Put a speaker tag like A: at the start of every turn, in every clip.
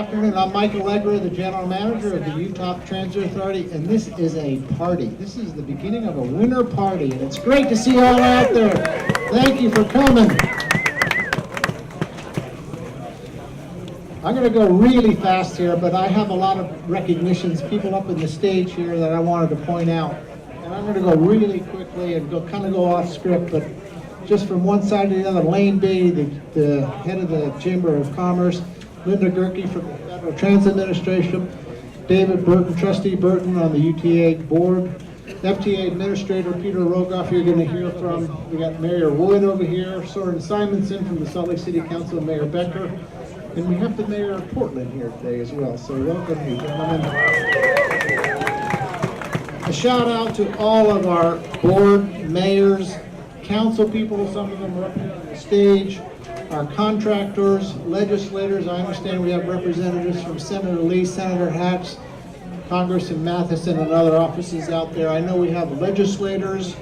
A: afternoon. I'm Mike Allegra, the General Manager of the Utah Transit Authority, and this is a party. This is the beginning of a winter party, and it's great to see you all out there. Thank you for coming. I'm going to go really fast here, but I have a lot of recognitions, people up in the stage here that I wanted to point out. And I'm going to go really quickly and kind of go off script, but just from one side to the other, Lane B, the head of the Chamber of Commerce, Linda Gerke from the Federal Transit Administration, David Burton, Trustee Burton on the UTA board, FTA Administrator Peter Rogoff you're going to hear from. We got Mayor Wood over here, Søren Simonsen from the Salt Lake City Council, Mayor Becker, and we have the Mayor of Portland here today as well. So welcome you gentlemen. A shout out to all of our board, mayors, council people, some of them are up here on the stage, our contractors, legislators. I understand we have representatives from Senator Lee, Senator Hatch, Congressman Matheson, and other offices out there. I know we have legislators,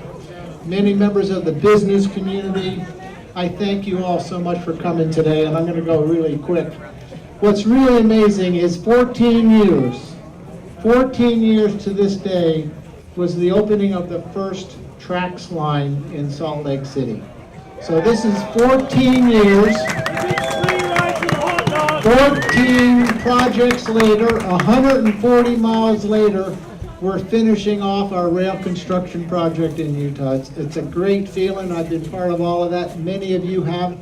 A: many members of the business community. I thank you all so much for coming today, and I'm going to go really quick. What's really amazing is 14 years to this day was the opening of the first TRAX line in Salt Lake City. So this is 14 years, 14 projects later, 140 miles later, we're finishing off our rail construction project in Utah. It's a great feeling. I've been part of all of that. Many of you have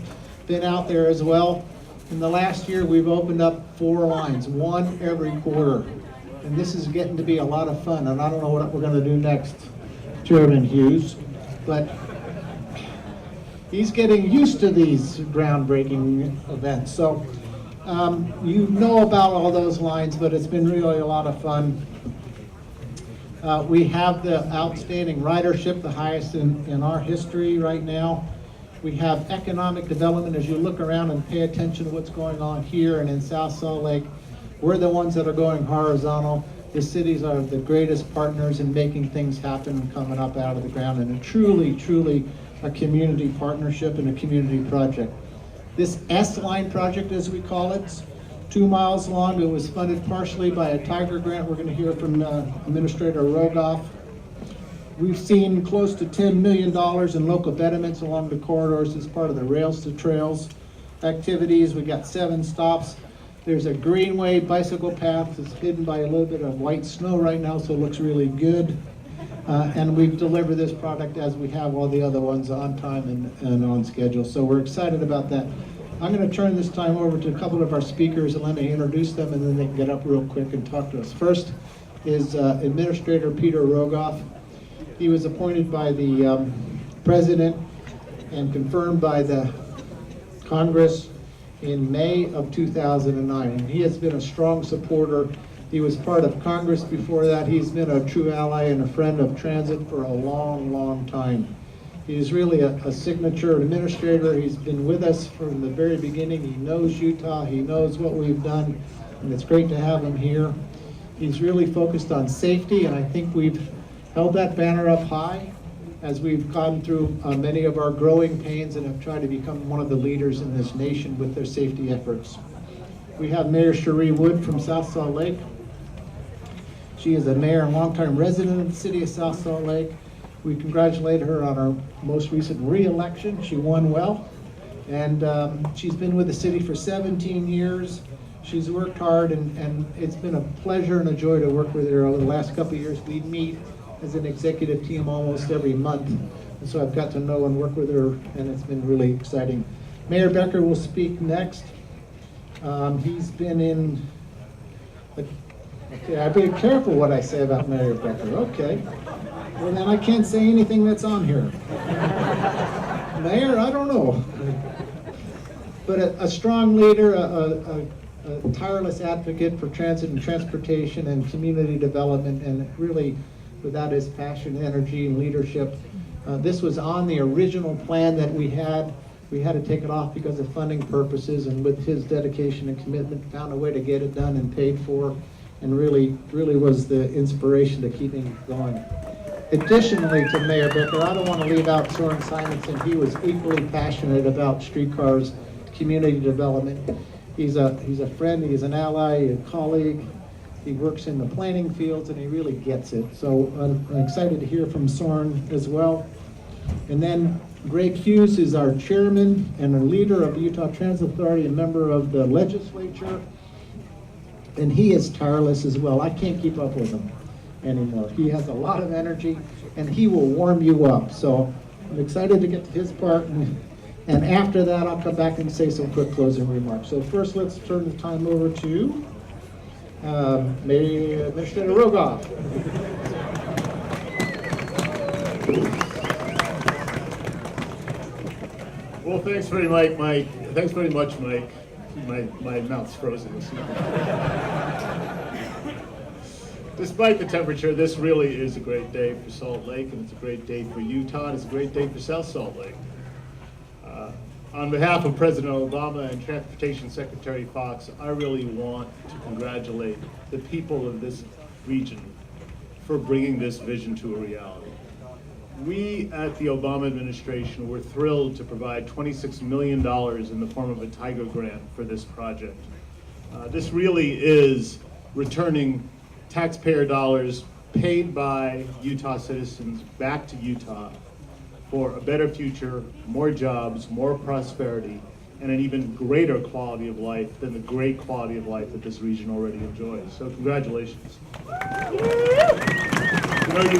A: been out there as well. In the last year, we've opened up 4 lines, 1 every quarter. And this is getting to be a lot of fun, and I don't know what we're going to do next, Chairman Hughes, but he's getting used to these groundbreaking events. So you know about all those lines, but it's been really a lot of fun. We have the outstanding ridership, the highest in our history right now. We have economic development. As you look around and pay attention to what's going on here and in South Salt Lake, we're the ones that are going horizontal. The cities are the greatest partners in making things happen and coming up out of the ground, and truly, truly a community partnership and a community project. This S-Line project, as we call it, 2 miles long. It was funded partially by a Tiger grant. We're going to hear from Administrator Rogoff. We've seen close to $10 million in local betterments along the corridors as part of the Rails to Trails activities. We got 7 stops. There's a greenway bicycle path that's hidden by a little bit of white snow right now, so it looks really good. And we've delivered this product as we have all the other ones on time and on schedule. So we're excited about that. I'm going to turn this time over to a couple of our speakers and let me introduce them, and then they can get up real quick and talk to us. First is Administrator Peter Rogoff. He was appointed by the President and confirmed by the Congress in May of 2009, and he has been a strong supporter. He was part of Congress before that. He's been a true ally and a friend of transit for a long, long time. He's really a signature administrator. He's been with us from the very beginning. He knows Utah, he knows what we've done, and it's great to have him here. He's really focused on safety, and I think we've held that banner up high as we've gone through many of our growing pains and have tried to become one of the leaders in this nation with their safety efforts. We have Mayor Cherie Wood from South Salt Lake. She is a mayor and longtime resident of the city of South Salt Lake. We congratulate her on her most recent re-election. She won well, and she's been with the city for 17 years. She's worked hard, and it's been a pleasure and a joy to work with her over the last couple of years. We meet as an executive team almost every month, and so I've got to know and work with her, and it's been really exciting. Mayor Becker will speak next. He's been in, okay, I'll be careful what I say about Mayor Becker. Okay, well then I can't say anything that's on here. Mayor, I don't know. But a strong leader, a tireless advocate for transit and transportation and community development, and really without his passion, energy, and leadership. This was on the original plan that we had. We had to take it off because of funding purposes, and with his dedication and commitment, found a way to get it done and paid for, and really was the inspiration to keeping going. Additionally to Mayor Becker, I don't want to leave out Søren Simonsen. He was equally passionate about streetcars, community development. He's a friend, he's an ally, a colleague. He works in the planning fields and he really gets it. So I'm excited to hear from Søren as well. And then Greg Hughes is our chairman and a leader of the Utah Transit Authority, a member of the legislature. And he is tireless as well. I can't keep up with him anymore. He has a lot of energy and he will warm you up. So I'm excited to get to his part. And after that, I'll come back and say some quick closing remarks. So first, let's turn the time over to Administrator Rogoff.
B: Well, thanks very much, Mike. Thanks very much, Mike. My mouth's frozen. Despite the temperature, this really is a great day for Salt Lake, and it's a great day for Utah, and it's a great day for South Salt Lake. On behalf of President Obama and Transportation Secretary Fox, I really want to congratulate the people of this region for bringing this vision to a reality. We at the Obama administration were thrilled to provide $26 million in the form of a Tiger grant for this project. This really is returning taxpayer dollars paid by Utah citizens back to Utah for a better future, more jobs, more prosperity, and an even greater quality of life than the great quality of life that this region already enjoys. So congratulations. You know, you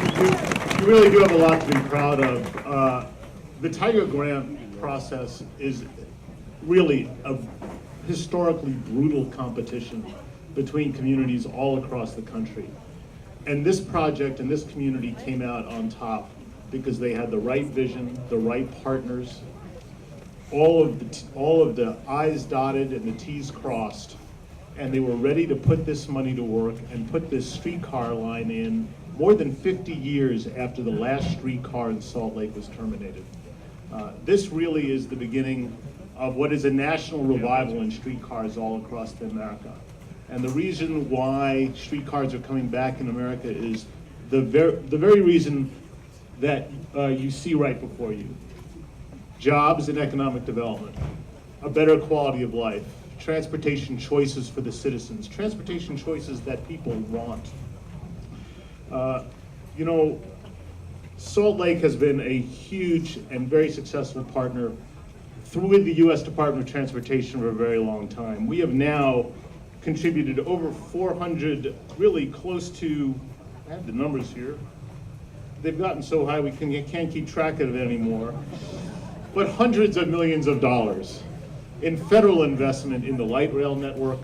B: really do have a lot to be proud of. The Tiger Grant process is really a historically brutal competition between communities all across the country. And this project and this community came out on top because they had the right vision, the right partners, all of the I's dotted and the T's crossed, and they were ready to put this money to work and put this streetcar line in more than 50 years after the last streetcar in Salt Lake was terminated. This really is the beginning of what is a national revival in streetcars all across America. And the reason why streetcars are coming back in America is the very reason that you see right before you. Jobs and economic development, a better quality of life, transportation choices for the citizens, transportation choices that people want. You know, Salt Lake has been a huge and very successful partner through the U.S. Department of Transportation for a very long time. We have now contributed over 400, really close to, I have the numbers here. They've gotten so high we can't keep track of it anymore. But hundreds of millions of dollars in federal investment in the light rail network,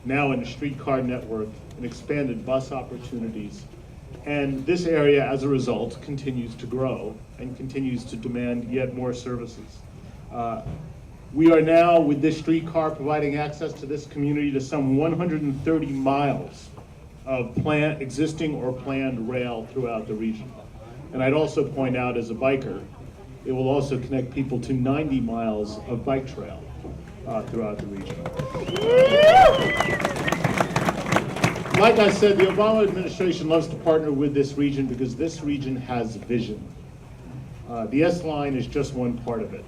B: now in the streetcar network, and expanded bus opportunities. And this area, as a result, continues to grow and continues to demand yet more services. We are now, with this streetcar, providing access to this community to some 130 miles of existing or planned rail throughout the region. And I'd also point out, as a biker, it will also connect people to 90 miles of bike trail throughout the region. Like I said, the Obama administration loves to partner with this region because this region has vision. The S-line is just one part of it.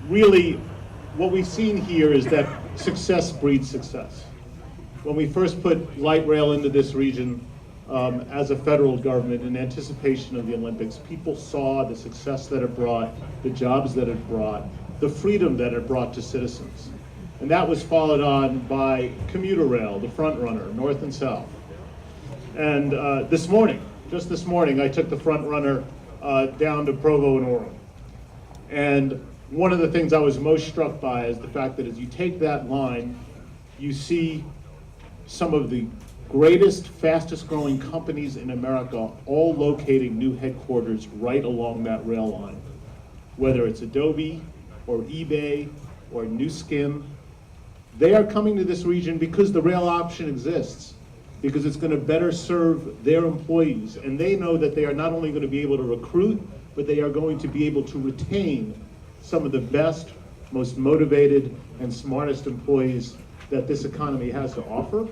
B: Really, what we've seen here is that success breeds success. When we first put light rail into this region as a federal government in anticipation of the Olympics, people saw the success that it brought, the jobs that it brought, the freedom that it brought to citizens. And that was followed on by commuter rail, the front runner, north and south. And just this morning, I took the front runner down to Provo and Orem. And one of the things I was most struck by is the fact that as you take that line, you see some of the greatest, fastest growing companies in America all locating new headquarters right along that rail line. Whether it's Adobe or eBay or Nu Skin, they are coming to this region because the rail option exists, because it's going to better serve their employees. And they know that they are not only going to be able to recruit, but they are going to be able to retain some of the best, most motivated, and smartest employees that this economy has to offer.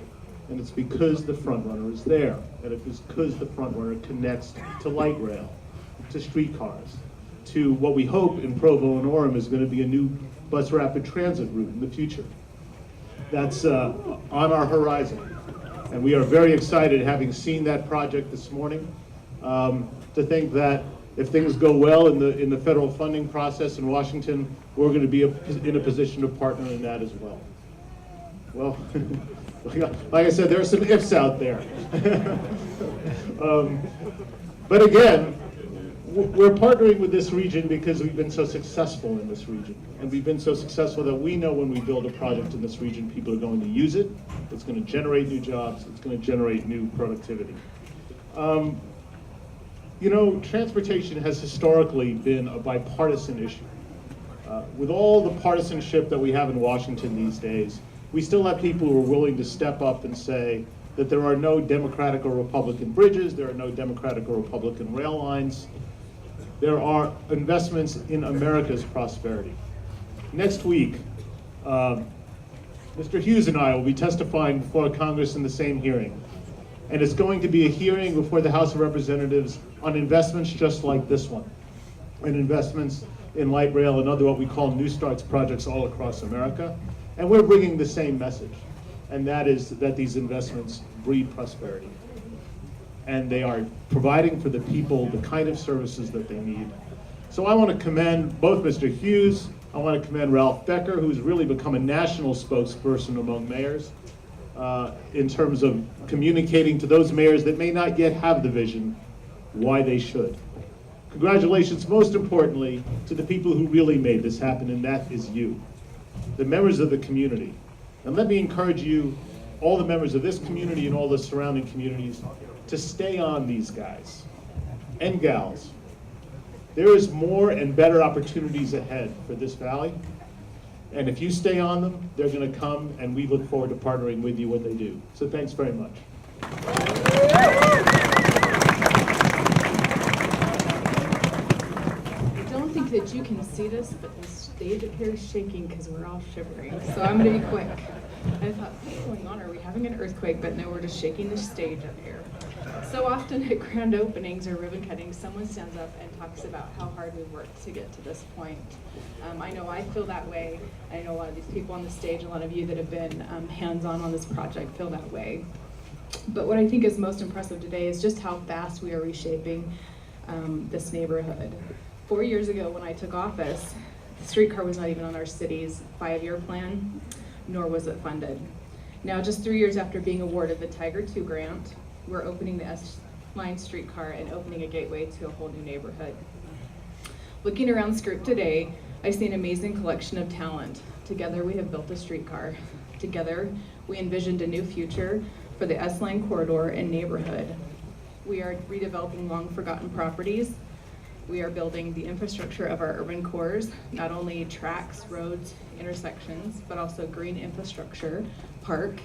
B: And it's because the front runner is there. And it's because the front runner connects to light rail, to streetcars, to what we hope in Provo and Orem is going to be a new bus rapid transit route in the future. That's on our horizon. And we are very excited, having seen that project this morning, to think that if things go well in the federal funding process in Washington, we're going to be in a position to partner in that as well. Well, like I said, there are some ifs out there. But again, we're partnering with this region because we've been so successful in this region. And we've been so successful that we know when we build a project in this region, people are going to use it. It's going to generate new jobs. It's going to generate new productivity. You know, transportation has historically been a bipartisan issue. With all the partisanship that we have in Washington these days, we still have people who are willing to step up and say that there are no Democratic or Republican bridges, there are no Democratic or Republican rail lines. There are investments in America's prosperity. Next week, Mr. Hughes and I will be testifying before Congress in the same hearing. And it's going to be a hearing before the House of Representatives on investments just like this one, and investments in light rail and other what we call New Starts projects all across America. And we're bringing the same message, and that is that these investments breed prosperity. And they are providing for the people the kind of services that they need. So I want to commend both Mr. Hughes, I want to commend Ralph Becker, who's really become a national spokesperson among mayors in terms of communicating to those mayors that may not yet have the vision why they should. Congratulations, most importantly, to the people who really made this happen, and that is you, the members of the community. And let me encourage you, all the members of this community and all the surrounding communities, to stay on these guys and gals. There is more and better opportunities ahead for this valley. And if you stay on them, they're going to come, and we look forward to partnering with you when they do. So thanks very much.
C: I don't think that you can see this, but the stage up here is shaking because we're all shivering. So I'm going to be quick. I thought, what's going on? Are we having an earthquake? But no, we're just shaking the stage up here. So often at grand openings or ribbon cuttings, someone stands up and talks about how hard we've worked to get to this point. I know I feel that way. I know a lot of these people on the stage, a lot of you that have been hands-on on this project feel that way. But what I think is most impressive today is just how fast we are reshaping this neighborhood. 4 years ago when I took office, the streetcar was not even on our city's 5-year plan, nor was it funded. Now, just 3 years after being awarded the Tiger II grant, we're opening the S-Line streetcar and opening a gateway to a whole new neighborhood. Looking around this group today, I see an amazing collection of talent. Together we have built a streetcar. Together we envisioned a new future for the S-Line corridor and neighborhood. We are redeveloping long-forgotten properties. We are building the infrastructure of our urban cores, not only tracks, roads, intersections, but also green infrastructure, park,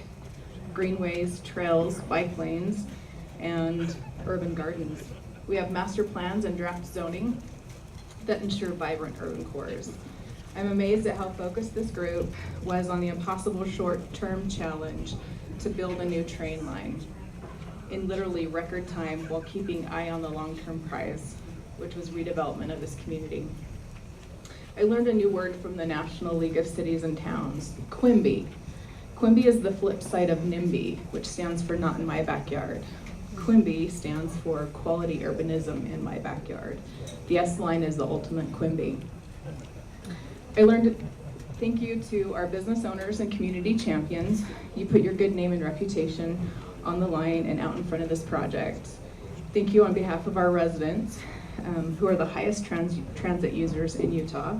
C: greenways, trails, bike lanes, and urban gardens. We have master plans and draft zoning that ensure vibrant urban cores. I'm amazed at how focused this group was on the impossible short-term challenge to build a new train line in literally record time while keeping eye on the long-term prize, which was redevelopment of this community. I learned a new word from the National League of Cities and Towns, QUIMBY. QUIMBY is the flip side of NIMBY, which stands for not in my backyard. QUIMBY stands for quality urbanism in my backyard. The S-Line is the ultimate QUIMBY. I learned thank you to our business owners and community champions. You put your good name and reputation on the line and out in front of this project. Thank you on behalf of our residents, who are the highest transit users in Utah.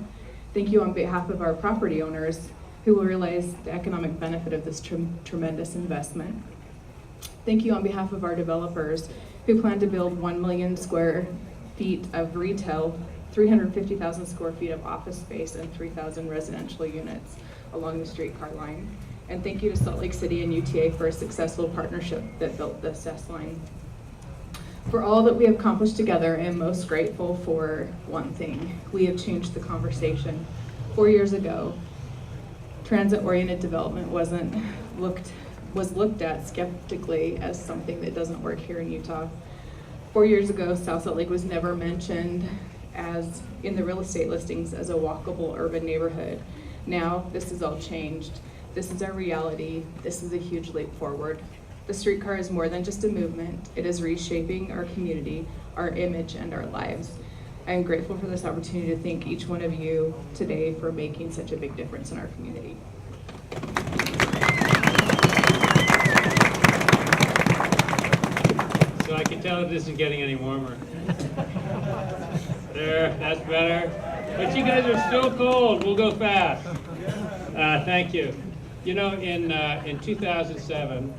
C: Thank you on behalf of our property owners, who will realize the economic benefit of this tremendous investment. Thank you on behalf of our developers, who plan to build 1 million square feet of retail, 350,000 square feet of office space, and 3,000 residential units along the streetcar line. And thank you to Salt Lake City and UTA for a successful partnership that built this S-Line. For all that we have accomplished together, I am most grateful for one thing. We have changed the conversation. 4 years ago, transit-oriented development was looked at skeptically as something that doesn't work here in Utah. 4 years ago, South Salt Lake was never mentioned as in the real estate listings as a walkable urban neighborhood. Now, this is all changed. This is our reality. This is a huge leap forward. The streetcar is more than just a movement. It is reshaping our community, our image, and our lives. I am grateful for this opportunity to thank each one of you today for making such a big difference in our community.
D: So I can tell it isn't getting any warmer. There, that's better. But you guys are still cold. We'll go fast. Thank you. You know, in 2007,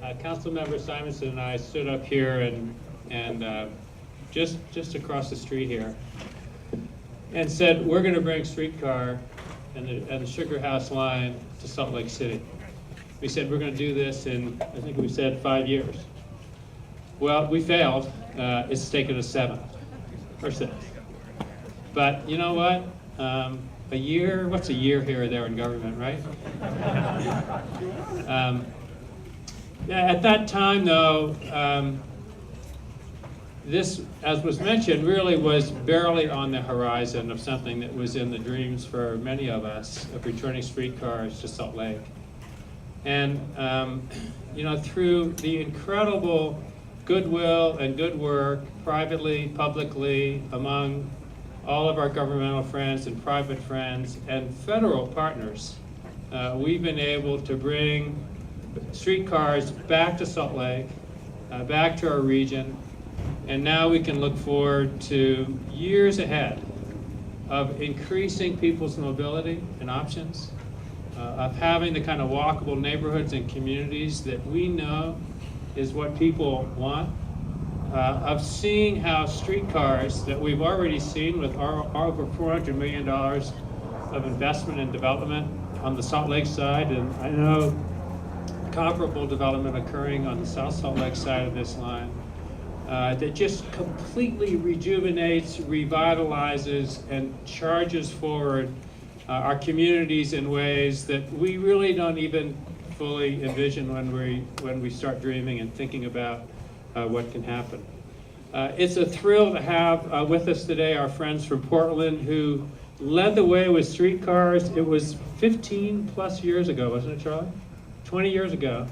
D: Councilmember Simonsen and I stood up here and just across the street here and said, we're going to bring streetcar and the Sugar House line to Salt Lake City. We said we're going to do this in, I think we said 5 years. Well, we failed. It's taken us 7 or 6. But you know what? A year, what's a year here or there in government, right? At that time, though, this, as was mentioned, really was barely on the horizon of something that was in the dreams for many of us of returning streetcars to Salt Lake. And you know, through the incredible goodwill and good work, privately, publicly, among all of our governmental friends and private friends and federal partners, we've been able to bring streetcars back to Salt Lake, back to our region, and now we can look forward to years ahead of increasing people's mobility and options, of having the kind of walkable neighborhoods and communities that we know is what people want, of seeing how streetcars that we've already seen with over $400 million of investment and development on the Salt Lake side, and I know comparable development occurring on the South Salt Lake side of this line, that just completely rejuvenates, revitalizes, and charges forward our communities in ways that we really don't even fully envision when we start dreaming and thinking about what can happen. It's a thrill to have with us today our friends from Portland who led the way with streetcars. It was 15 plus years ago, wasn't it, Charlie? 20 years ago,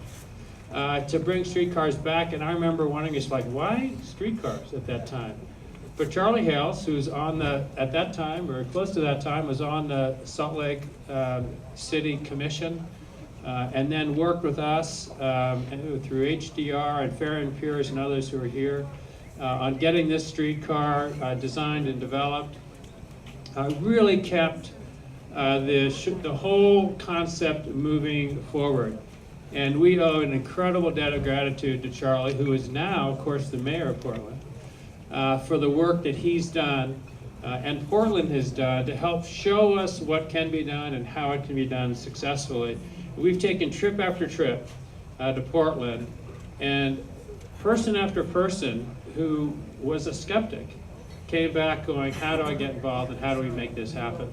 D: to bring streetcars back. And I remember wondering, it's like, why streetcars at that time? But Charlie Hales, who's on the, at that time, or close to that time, was on the Salt Lake City Commission, and then worked with us through HDR and Fair and Piers and others who are here on getting this streetcar designed and developed. Really kept the whole concept moving forward. And we owe an incredible debt of gratitude to Charlie, who is now, of course, the mayor of Portland, for the work that he's done and Portland has done to help show us what can be done and how it can be done successfully. We've taken trip after trip to Portland, and person after person who was a skeptic came back going, how do I get involved and how do we make this happen?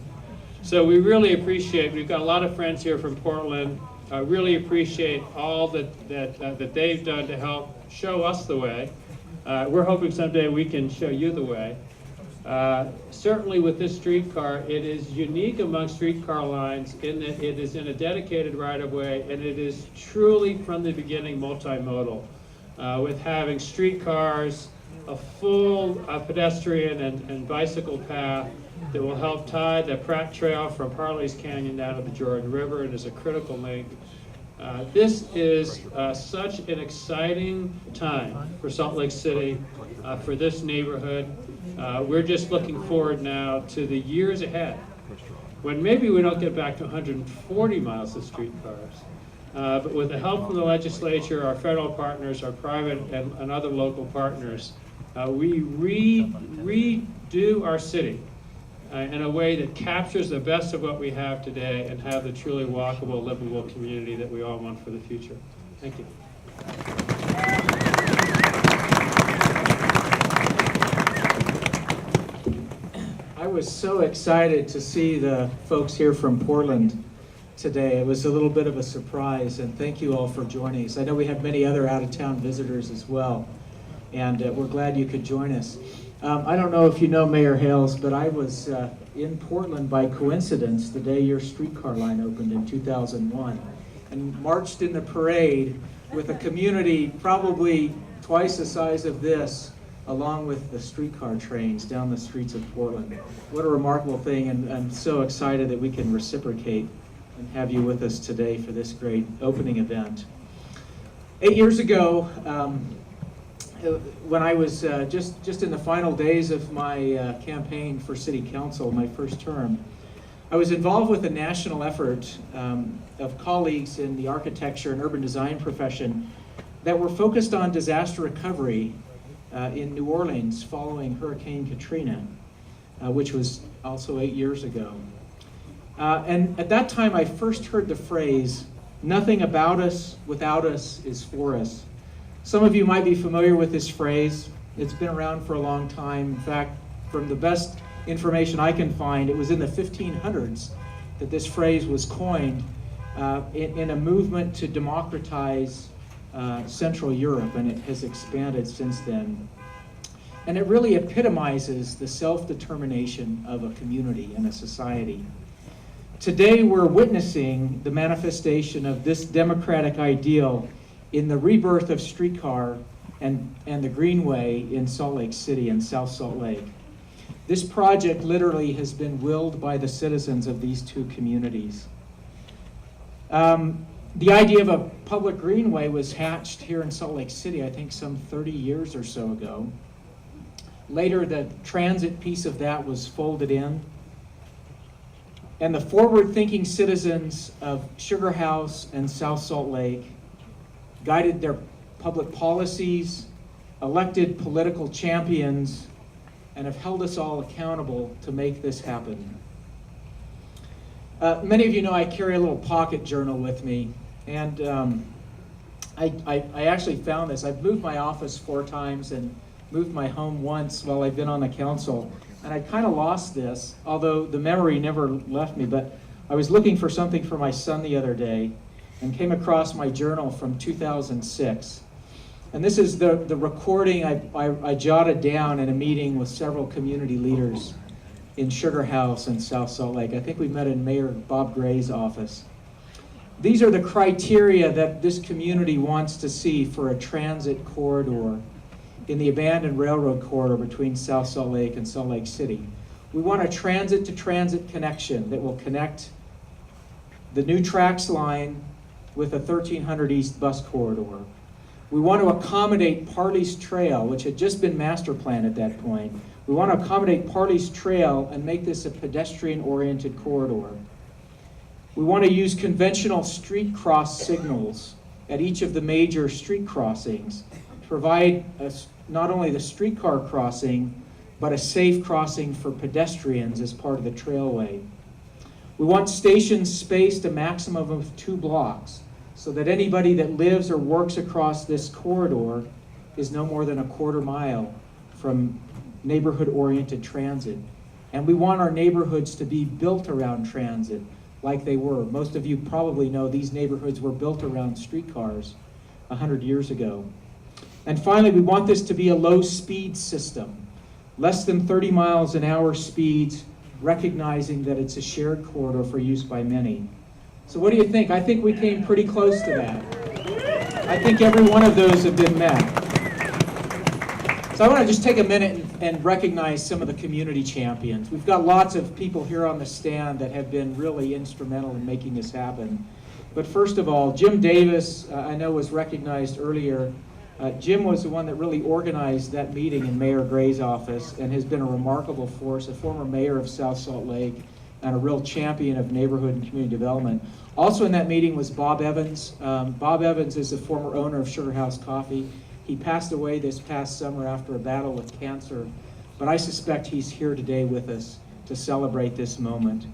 D: So we really appreciate, we've got a lot of friends here from Portland, really appreciate all that they've done to help show us the way. We're hoping someday we can show you the way. Certainly with this streetcar, it is unique among streetcar lines in that it is in a dedicated right-of-way, and it is truly from the beginning multimodal, with having streetcars, a full pedestrian and bicycle path that will help tie the Pratt Trail from Harley's Canyon down to the Jordan River. It is a critical link. This is such an exciting time for Salt Lake City, for this neighborhood. We're just looking forward now to the years ahead, when maybe we don't get back to 140 miles of streetcars. But with the help from the legislature, our federal partners, our private and other local partners, we redo our city in a way that captures the best of what we have today and have the truly walkable, livable community that we all want for the future. Thank you.
E: I was so excited to see the folks here from Portland today. It was a little bit of a surprise, and thank you all for joining us. I know we have many other out-of-town visitors as well. and we're glad you could join us. I don't know if you know Mayor Hales, but I was in Portland by coincidence the day your streetcar line opened in 2001, and marched in the parade with a community probably twice the size of this, along with the streetcar trains down the streets of Portland. What a remarkable thing, and I'm so excited that we can reciprocate and have you with us today for this great opening event. 8 years ago, when I was just in the final days of my campaign for city council, my first term, I was involved with a national effort of colleagues in the architecture and urban design profession that were focused on disaster recovery in New Orleans following Hurricane Katrina, which was also 8 years ago. And at that time, I first heard the phrase, "Nothing about us without us is for us." Some of you might be familiar with this phrase. It's been around for a long time. In fact, from the best information I can find, it was in the 1500s that this phrase was coined in a movement to democratize Central Europe, and it has expanded since then. And it really epitomizes the self-determination of a community and a society. Today, we're witnessing the manifestation of this democratic ideal in the rebirth of streetcar and the Greenway in Salt Lake City and South Salt Lake. This project literally has been willed by the citizens of these two communities. The idea of a public greenway was hatched here in Salt Lake City, I think some 30 years or so ago. Later, the transit piece of that was folded in. And the forward-thinking citizens of Sugar House and South Salt Lake guided their public policies, elected political champions, and have held us all accountable to make this happen. Many of you know I carry a little pocket journal with me, and I actually found this. I've moved my office 4 times and moved my home once while I've been on the council, and I kind of lost this, although the memory never left me. But I was looking for something for my son the other day and came across my journal from 2006. And this is the recording I jotted down in a meeting with several community leaders in Sugar House and South Salt Lake. I think we met in Mayor Bob Gray's office. These are the criteria that this community wants to see for a transit corridor in the abandoned railroad corridor between South Salt Lake and Salt Lake City. We want a transit-to-transit connection that will connect the new tracks line with a 1300 East bus corridor. We want to accommodate Parley's Trail, which had just been master planned at that point. We want to accommodate Parley's Trail and make this a pedestrian-oriented corridor. We want to use conventional street cross signals at each of the major street crossings to provide not only the streetcar crossing, but a safe crossing for pedestrians as part of the trailway. We want stations spaced a maximum of 2 blocks so that anybody that lives or works across this corridor is no more than a quarter mile from neighborhood-oriented transit. And we want our neighborhoods to be built around transit like they were. Most of you probably know these neighborhoods were built around streetcars 100 years ago. And finally, we want this to be a low-speed system, less than 30 miles an hour speeds, recognizing that it's a shared corridor for use by many. So what do you think? I think we came pretty close to that. I think every one of those have been met. So I want to just take a minute and recognize some of the community champions. We've got lots of people here on the stand that have been really instrumental in making this happen. But first of all, Jim Davis, I know was recognized earlier. Jim was the one that really organized that meeting in Mayor Gray's office and has been a remarkable force, a former mayor of South Salt Lake and a real champion of neighborhood and community development. Also in that meeting was Bob Evans. Bob Evans is the former owner of Sugar House Coffee. He passed away this past summer after a battle with cancer, but I suspect he's here today with us to celebrate this moment.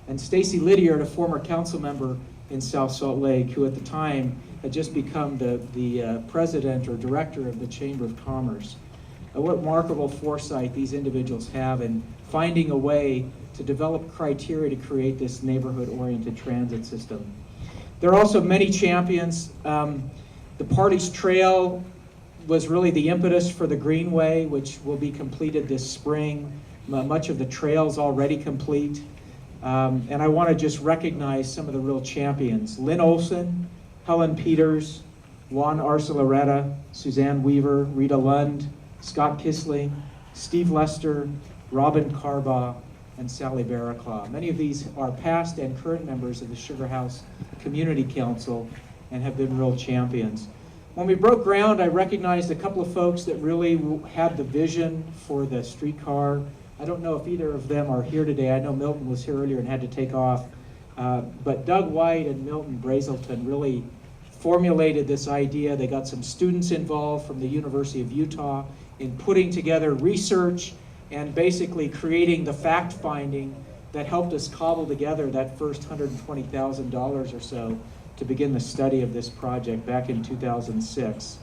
E: And Stacy Lydiard, a former council member in South Salt Lake, who at the time had just become the president or director of the Chamber of Commerce. What remarkable foresight these individuals have in finding a way to develop criteria to create this neighborhood-oriented transit system. There are also many champions. The Parley's Trail was really the impetus for the Greenway, which will be completed this spring. Much of the trail's already complete. And I want to just recognize some of the real champions. Lynn Olson, Helen Peters, Juan Arcelaretta, Suzanne Weaver, Rita Lund, Scott Kisling, Steve Lester, Robin Carbaugh, and Sally Barraclaw. Many of these are past and current members of the Sugar House Community Council and have been real champions. When we broke ground, I recognized a couple of folks that really had the vision for the streetcar. I don't know if either of them are here today. I know Milton was here earlier and had to take off. But Doug White and Milton Brazelton really formulated this idea. They got some students involved from the University of Utah in putting together research and basically creating the fact-finding that helped us cobble together that first $120,000 or so to begin the study of this project back in 2006.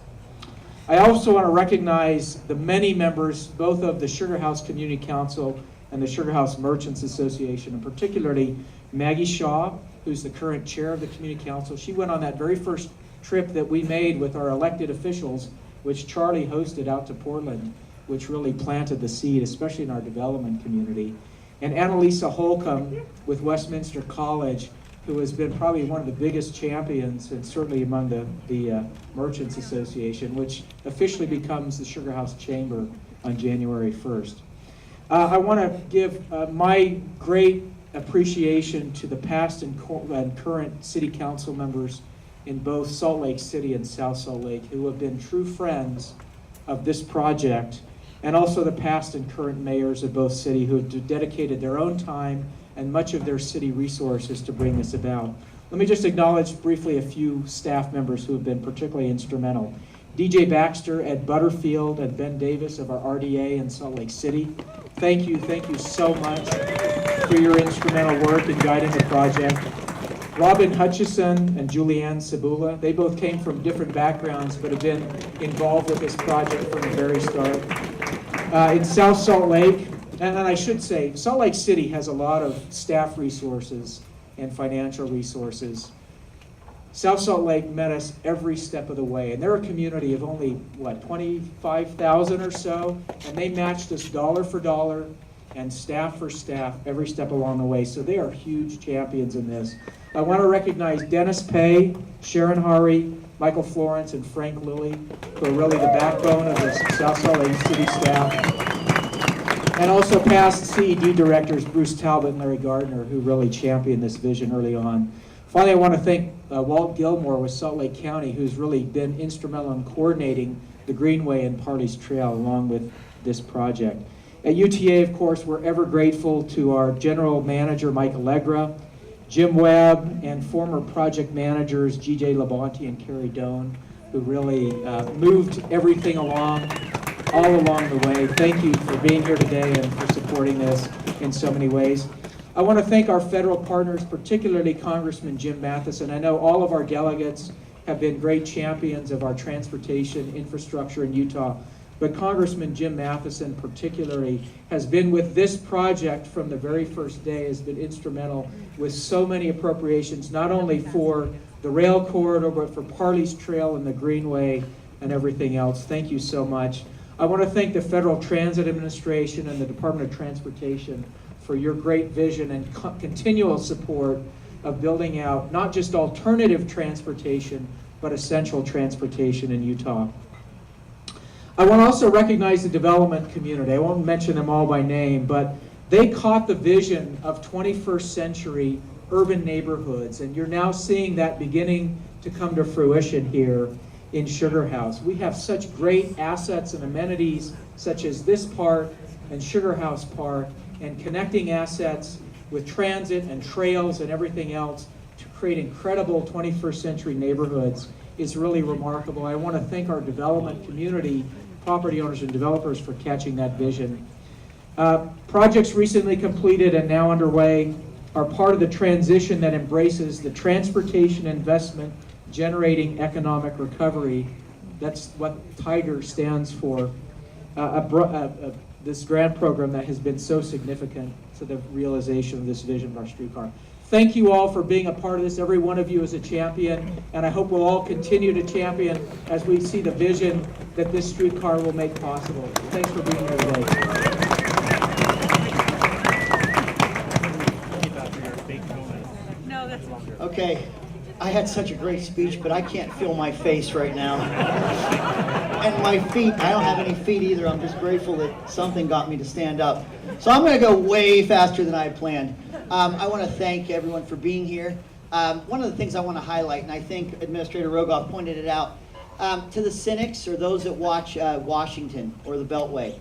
E: I also want to recognize the many members, both of the Sugar House Community Council and the Sugar House Merchants Association, and particularly Maggie Shaw, who's the current chair of the Community Council. She went on that very first trip that we made with our elected officials, which Charlie hosted out to Portland, which really planted the seed, especially in our development community. And Annalisa Holcomb with Westminster College, who has been probably one of the biggest champions, and certainly among the Merchants Association, which officially becomes the Sugar House Chamber on January 1st. I want to give my great appreciation to the past and current city council members in both Salt Lake City and South Salt Lake who have been true friends of this project, and also the past and current mayors of both cities who have dedicated their own time and much of their city resources to bring this about. Let me just acknowledge briefly a few staff members who have been particularly instrumental. DJ Baxter, Ed Butterfield, and Ben Davis of our RDA in Salt Lake City. Thank you so much for your instrumental work in guiding the project. Robin Hutchison and Julianne Cibula, they both came from different backgrounds but have been involved with this project from the very start. In South Salt Lake, and I should say, Salt Lake City has a lot of staff resources and financial resources. South Salt Lake met us every step of the way, and they're a community of only, 25,000 or so, and they matched us dollar for dollar and staff for staff every step along the way, so they are huge champions in this. I want to recognize Dennis Pay, Sharon Hari, Michael Florence, and Frank Lilly, who are really the backbone of the South Salt Lake City staff. And also past CED directors Bruce Talbot and Larry Gardner, who really championed this vision early on. Finally, I want to thank Walt Gilmore with Salt Lake County, who's really been instrumental in coordinating the Greenway and Parley's Trail along with this project. At UTA, of course, we're ever grateful to our general manager, Mike Allegra, Jim Webb, and former project managers, G.J. Labonte and Carrie Doan, who really moved everything along, all along the way. Thank you for being here today and for supporting this in so many ways. I want to thank our federal partners, particularly Congressman Jim Matheson. I know all of our delegates have been great champions of our transportation infrastructure in Utah, but Congressman Jim Matheson particularly has been with this project from the very first day, has been instrumental with so many appropriations, not only for the rail corridor, but for Parley's Trail and the Greenway and everything else. Thank you so much. I want to thank the Federal Transit Administration and the Department of Transportation for your great vision and continual support of building out not just alternative transportation, but essential transportation in Utah. I want to also recognize the development community. I won't mention them all by name, but they caught the vision of 21st century urban neighborhoods, and you're now seeing that beginning to come to fruition here in Sugar House. We have such great assets and amenities such as this park and Sugar House Park, and connecting assets with transit and trails and everything else to create incredible 21st century neighborhoods is really remarkable. I want to thank our development community, property owners and developers, for catching that vision. Projects recently completed and now underway are part of the transition that embraces the transportation investment generating economic recovery. That's what TIGER stands for. This grant program that has been so significant to the realization of this vision of our streetcar. Thank you all for being a part of this. Every one of you is a champion, and I hope we'll all continue to champion as we see the vision that this streetcar will make possible. Thanks for being here today.
F: Okay, I had such a great speech, but I can't feel my face right now. And my feet, I don't have any feet either. I'm just grateful that something got me to stand up. So I'm gonna go way faster than I had planned. I wanna thank everyone for being here. One of the things I wanna highlight, and I think Administrator Rogoff pointed it out, to the cynics or those that watch Washington or the Beltway,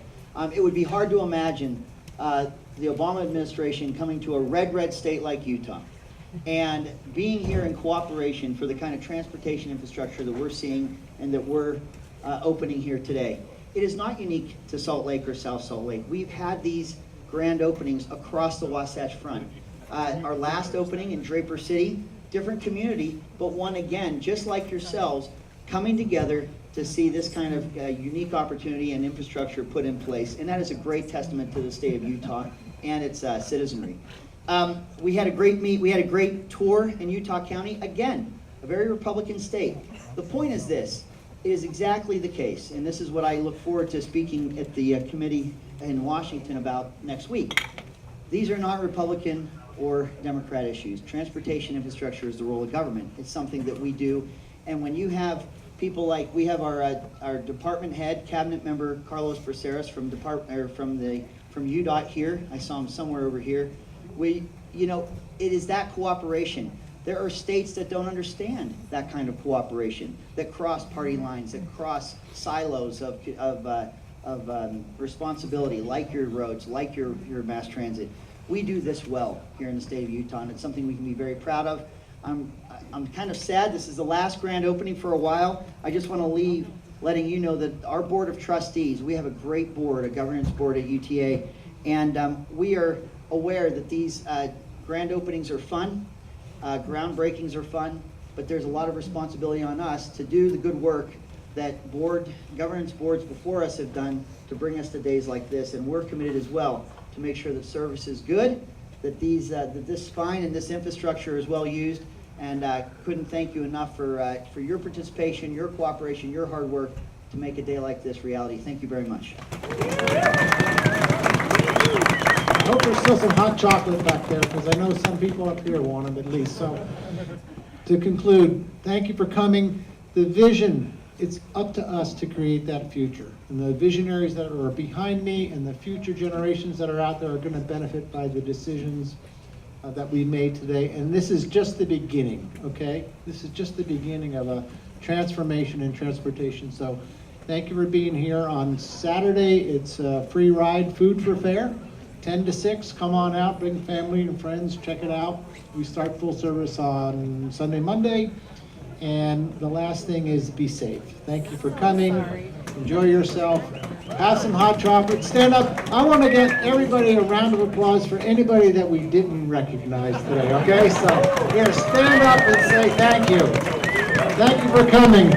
F: it would be hard to imagine the Obama administration coming to a red state like Utah and being here in cooperation for the kind of transportation infrastructure that we're seeing and that we're opening here today. It is not unique to Salt Lake or South Salt Lake. We've had these grand openings across the Wasatch Front. Our last opening in Draper City, different community, but one again, just like yourselves, coming together to see this kind of unique opportunity and infrastructure put in place. And that is a great testament to the state of Utah and its citizenry. We had a great tour in Utah County. Again, a very Republican state. The point is this, it is exactly the case, and this is what I look forward to speaking at the committee in Washington about next week. These are not Republican or Democrat issues. Transportation infrastructure is the role of government. It's something that we do, and when you have people like, we have our department head, cabinet member Carlos Braceras from UDOT here. I saw him somewhere over here. It is that cooperation. There are states that don't understand that kind of cooperation, that cross party lines, that cross silos of responsibility, like your roads, like your mass transit. We do this well here in the state of Utah, and it's something we can be very proud of. I'm kind of sad this is the last grand opening for a while. I just want to leave letting you know that our board of trustees, we have a great board, a governance board at UTA, and we are aware that these grand openings are fun, groundbreakings are fun, but there's a lot of responsibility on us to do the good work that governance boards before us have done to bring us to days like this, and we're committed as well to make sure that service is good, that this spine and this infrastructure is well used, and couldn't thank you enough for your participation, your cooperation, your hard work to make a day like this reality. Thank you very much.
A: I hope there's still some hot chocolate back there, because I know some people up here want them at least. So, to conclude, thank you for coming. The vision, it's up to us to create that future. And the visionaries that are behind me and the future generations that are out there are going to benefit by the decisions that we made today. And this is just the beginning, okay? This is just the beginning of a transformation in transportation. So, thank you for being here. On Saturday, it's a free ride, food for fare. 10 to 6, come on out, bring family and friends, check it out. We start full service on Sunday, Monday. And the last thing is be safe. Thank you for coming. Enjoy yourself. Have some hot chocolate. Stand up. I want to get everybody a round of applause for anybody that we didn't recognize today, okay? So here, stand up and say thank you. Thank you for coming.